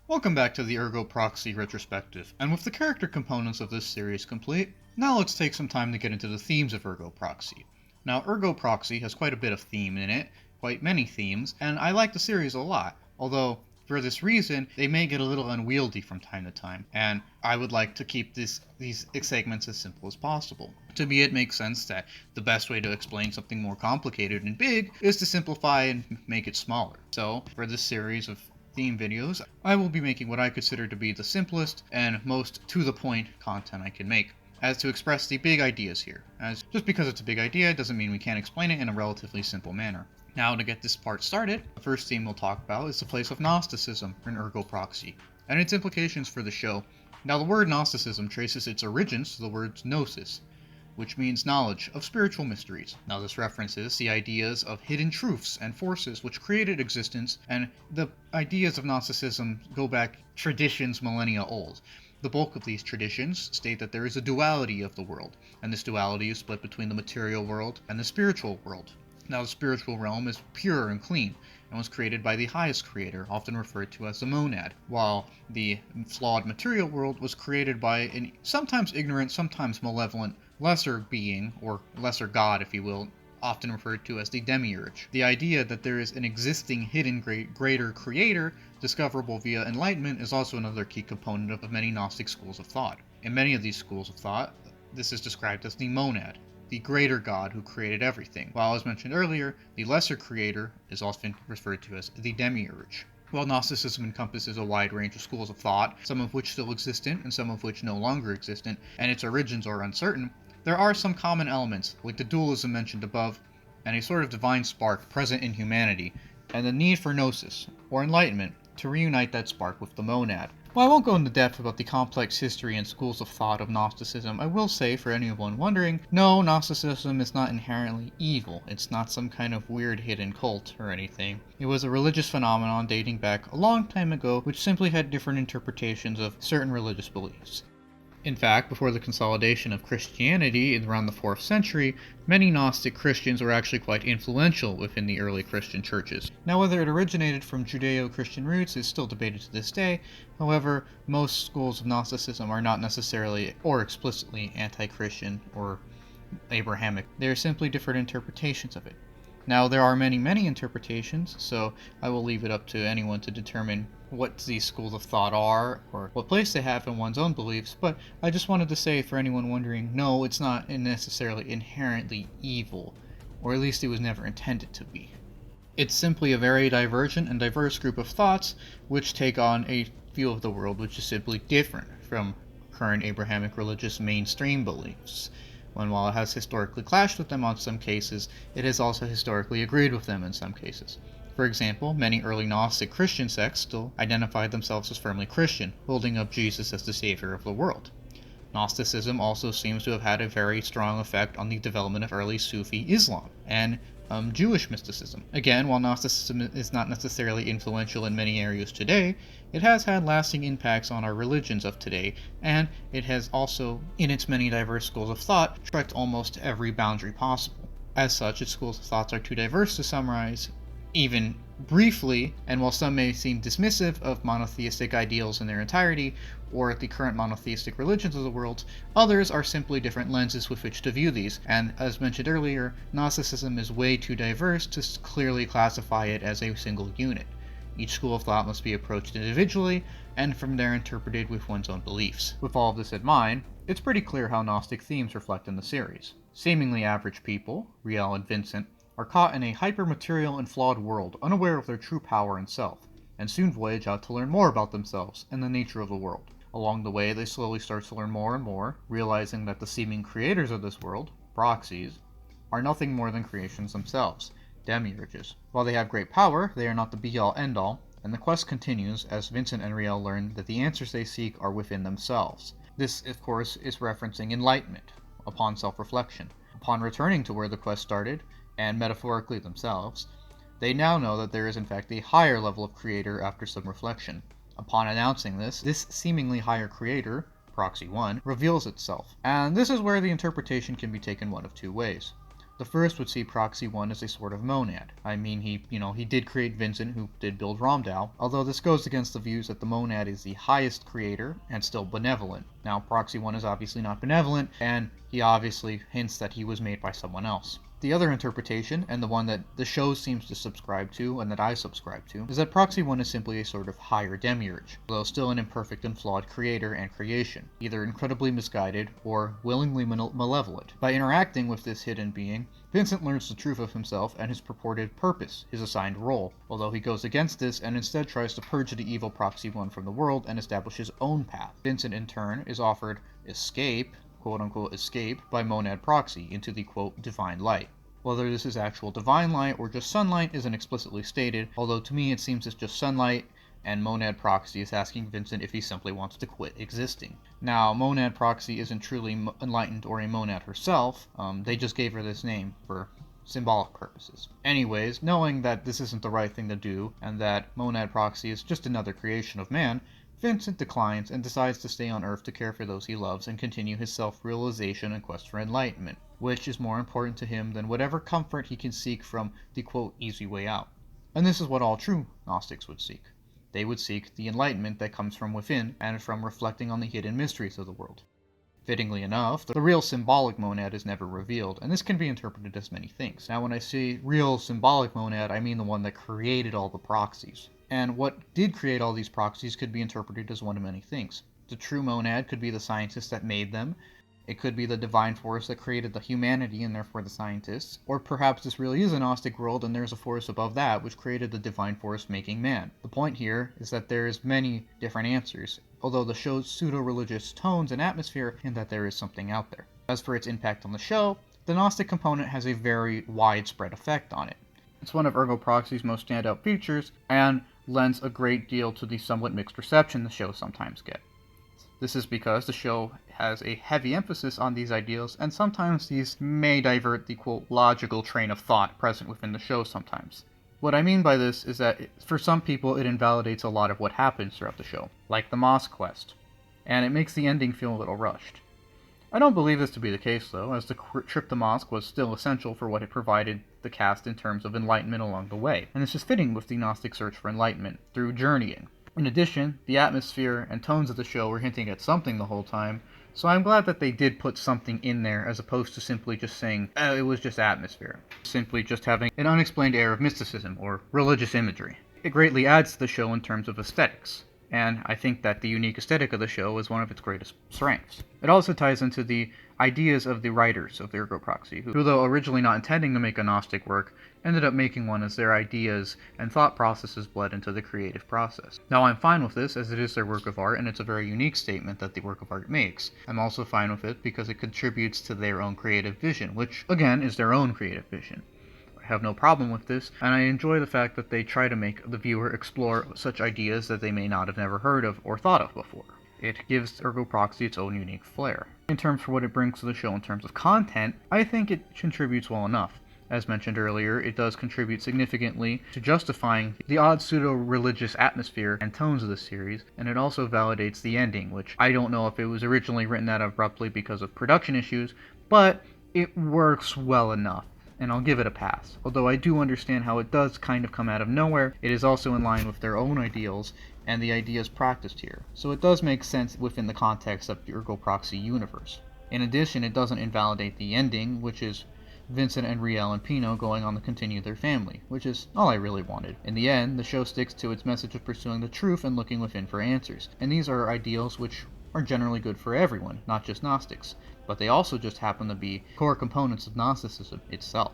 Welcome back to the Ergo Proxy Retrospective, and with the character components of this series complete, now let's take some time to get into the themes of Ergo Proxy. Now, Ergo Proxy has quite a bit of theme in it, quite many themes, and I like the series a lot, although for this reason, they may get a little unwieldy from time to time, and I would like to keep these segments as simple as possible. To me, it makes sense that the best way to explain something more complicated and big is to simplify and make it smaller. So, for this series of theme videos, I will be making what I consider to be the simplest and most to-the-point content I can make, as to express the big ideas here, as just because it's a big idea doesn't mean we can't explain it in a relatively simple manner. Now, to get this part started, the first theme we'll talk about is the place of Gnosticism in Ergo Proxy, and its implications for the show. Now, the word Gnosticism traces its origins to the word gnosis, which means knowledge of spiritual mysteries. Now, this references the ideas of hidden truths and forces which created existence, and the ideas of Gnosticism go back traditions millennia old. The bulk of these traditions state that there is a duality of the world, and this duality is split between the material world and the spiritual world. Now, the spiritual realm is pure and clean, and was created by the highest creator, often referred to as the monad, while the flawed material world was created by an sometimes ignorant, sometimes malevolent, lesser being, or lesser god, if you will, often referred to as the demiurge. The idea that there is an existing hidden greater creator, discoverable via enlightenment, is also another key component of many Gnostic schools of thought. In many of these schools of thought, this is described as the monad, the greater god who created everything, while, as mentioned earlier, the lesser creator is often referred to as the demiurge. While Gnosticism encompasses a wide range of schools of thought, some of which still existent and some of which no longer existent, and its origins are uncertain, there are some common elements, like the dualism mentioned above, and a sort of divine spark present in humanity, and the need for gnosis, or enlightenment, to reunite that spark with the monad. While I won't go into depth about the complex history and schools of thought of Gnosticism, I will say, for anyone wondering, no, Gnosticism is not inherently evil. It's not some kind of weird hidden cult or anything. It was a religious phenomenon dating back a long time ago, which simply had different interpretations of certain religious beliefs. In fact, before the consolidation of Christianity in around the 4th century, many Gnostic Christians were actually quite influential within the early Christian churches. Now, whether it originated from Judeo-Christian roots is still debated to this day. However, most schools of Gnosticism are not necessarily or explicitly anti-Christian or Abrahamic. They are simply different interpretations of it. Now, there are many interpretations, so I will leave it up to anyone to determine what these schools of thought are, or what place they have in one's own beliefs, but I just wanted to say, for anyone wondering, no, it's not necessarily inherently evil, or at least it was never intended to be. It's simply a very divergent and diverse group of thoughts which take on a view of the world which is simply different from current Abrahamic religious mainstream beliefs. When while it has historically clashed with them on some cases, it has also historically agreed with them in some cases. For example, many early Gnostic Christian sects still identified themselves as firmly Christian, holding up Jesus as the savior of the world. Gnosticism also seems to have had a very strong effect on the development of early Sufi Islam and Jewish mysticism. Again, while Gnosticism is not necessarily influential in many areas today, it has had lasting impacts on our religions of today, and it has also, in its many diverse schools of thought, trekked almost every boundary possible. As such, its schools of thoughts are too diverse to summarize even briefly, and while some may seem dismissive of monotheistic ideals in their entirety, or the current monotheistic religions of the world, others are simply different lenses with which to view these, and as mentioned earlier, Gnosticism is way too diverse to clearly classify it as a single unit. Each school of thought must be approached individually, and from there interpreted with one's own beliefs. With all of this in mind, it's pretty clear how Gnostic themes reflect in the series. Seemingly average people, Riel and Vincent, are caught in a hyper-material and flawed world, unaware of their true power and self, and soon voyage out to learn more about themselves and the nature of the world. Along the way, they slowly start to learn more and more, realizing that the seeming creators of this world, proxies, are nothing more than creations themselves, demiurges. While they have great power, they are not the be-all end-all, and the quest continues as Vincent and Riel learn that the answers they seek are within themselves. This, of course, is referencing enlightenment, upon self-reflection. Upon returning to where the quest started, and metaphorically themselves, they now know that there is in fact a higher level of creator after some reflection. Upon announcing this seemingly higher creator, Proxy 1, reveals itself, and this is where the interpretation can be taken one of two ways. The first would see Proxy 1 as a sort of monad. I mean, he did create Vincent, who did build Romdau, although this goes against the views that the monad is the highest creator and still benevolent. Now, Proxy 1 is obviously not benevolent, and he obviously hints that he was made by someone else. The other interpretation, and the one that the show seems to subscribe to, and that I subscribe to, is that Proxy 1 is simply a sort of higher demiurge, although still an imperfect and flawed creator and creation, either incredibly misguided or willingly malevolent. By interacting with this hidden being, Vincent learns the truth of himself and his purported purpose, his assigned role, although he goes against this and instead tries to purge the evil Proxy 1 from the world and establish his own path. Vincent, in turn, is offered escape, quote-unquote escape, by Monad Proxy into the, quote, divine light. Whether this is actual divine light or just sunlight isn't explicitly stated, although to me it seems it's just sunlight, and Monad Proxy is asking Vincent if he simply wants to quit existing. Now, Monad Proxy isn't truly enlightened or a monad herself, they just gave her this name for symbolic purposes. Anyways, knowing that this isn't the right thing to do, and that Monad Proxy is just another creation of man, Vincent declines and decides to stay on Earth to care for those he loves and continue his self-realization and quest for enlightenment, which is more important to him than whatever comfort he can seek from the, quote, easy way out. And this is what all true Gnostics would seek. They would seek the enlightenment that comes from within and from reflecting on the hidden mysteries of the world. Fittingly enough, the real symbolic monad is never revealed, and this can be interpreted as many things. Now, when I say real symbolic monad, I mean the one that created all the proxies. And what did create all these proxies could be interpreted as one of many things. The true monad could be the scientist that made them. It could be the divine force that created the humanity and therefore the scientists. Or perhaps this really is a Gnostic world and there's a force above that which created the divine force making man. The point here is that there is many different answers, although the show's pseudo-religious tones and atmosphere hint that there is something out there. As for its impact on the show, the Gnostic component has a very widespread effect on it. It's one of Ergo Proxy's most standout features, and lends a great deal to the somewhat mixed reception the shows sometimes get. This is because the show has a heavy emphasis on these ideals, and sometimes these may divert the, quote, logical train of thought present within the show sometimes. What I mean by this is that for some people it invalidates a lot of what happens throughout the show, like the Moss quest, and it makes the ending feel a little rushed. I don't believe this to be the case, though, as the trip to Mosque was still essential for what it provided the cast in terms of enlightenment along the way, and this is fitting with the Gnostic search for enlightenment through journeying. In addition, the atmosphere and tones of the show were hinting at something the whole time, so I'm glad that they did put something in there as opposed to simply just saying, oh, it was just atmosphere. Simply just having an unexplained air of mysticism or religious imagery. It greatly adds to the show in terms of aesthetics, and I think that the unique aesthetic of the show is one of its greatest strengths. It also ties into the ideas of the writers of the Ergo Proxy, who, though originally not intending to make a Gnostic work, ended up making one as their ideas and thought processes bled into the creative process. Now, I'm fine with this, as it is their work of art, and it's a very unique statement that the work of art makes. I'm also fine with it because it contributes to their own creative vision, which, again, is their own creative vision. I have no problem with this, and I enjoy the fact that they try to make the viewer explore such ideas that they may not have never heard of or thought of before. It gives Ergo Proxy its own unique flair. In terms for what it brings to the show in terms of content, I think it contributes well enough. As mentioned earlier, it does contribute significantly to justifying the odd pseudo-religious atmosphere and tones of the series, and it also validates the ending, which I don't know if it was originally written that abruptly because of production issues, but it works well enough, and I'll give it a pass. Although I do understand how it does kind of come out of nowhere, it is also in line with their own ideals and the ideas practiced here, so it does make sense within the context of the Ergo Proxy universe. In addition, it doesn't invalidate the ending, which is Vincent and Riel and Pino going on to continue their family, which is all I really wanted. In the end, the show sticks to its message of pursuing the truth and looking within for answers, and these are ideals which are generally good for everyone, not just Gnostics, but they also just happen to be core components of Gnosticism itself.